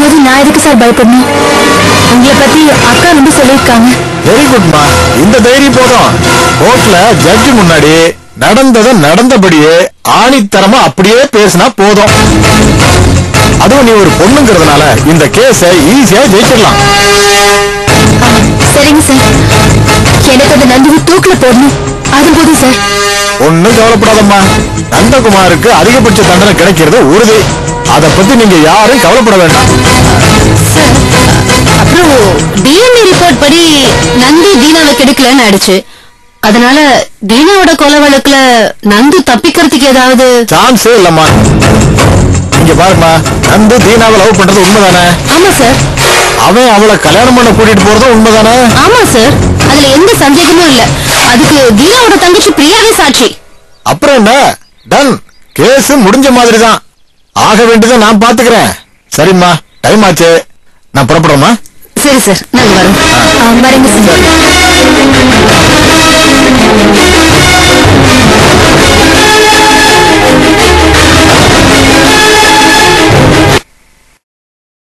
இருக்கும்போது நான் எதுக்கு சார் பயப்படணும்? உங்களை பத்தி அக்கா ரொம்ப சொல்லியிருக்காங்க. வெரி குட்மா, இந்த தைரியம் போதும். கோர்ட்ல ஜட்ஜி முன்னாடி நடந்ததை நடந்தபடியே ஆணித்தரமா அப்படியே பேசினா போதும். அதுவும் நீ ஒரு பொண்ணுங்கிறதுனால இந்த கேஸ ஈஸியா ஜெயிச்சிடலாம். சரிங்க சார், எனக்கு அந்த நந்தினி தூக்கில போடணும். அது போதும் சார். ஒண்ணும் கவலைப்படாதம்மா, நந்தகுமாருக்கு அதிகபட்ச தண்டனை கிடைக்கிறது உறுதி. அத பத்தி நீங்க யாரும் கவலைப்பட வேண்டாம். அப்புறம் டிஎன்ஏ ரிப்போர்ட் படி நந்தி தீனாவை கெடுக்கலன்னு ஆயிடுச்சு. அதனால தீனாவோட கொலை வழக்குல நந்து தப்பிக்கிறதுக்கு ஏதாவது சான்ஸே இல்லம்மா. இங்க பாருமா, நந்து தீனாவை லவ் பண்றது உண்மைதானே? ஆமா சார். அவன் அவளை கல்யாணம் பண்ண கூட்டிட்டு போறதும் உண்மைதானே? ஆமா சார், அதுல எந்த சந்தேகமும் இல்ல. அதுக்கு தீனாவோட தங்கச்சி பிரியாவே சாட்சி. அப்புறம் என்ன, டன், கேஸ் முடிஞ்ச மாதிரி தான். ஆக வேண்டியதை நான் பாத்துக்கிறேன். சரிம்மா, டைம் ஆச்சு, நான் புறப்படுறோமா? சரி சார், நாங்க வரோம். வரேங்க சார்.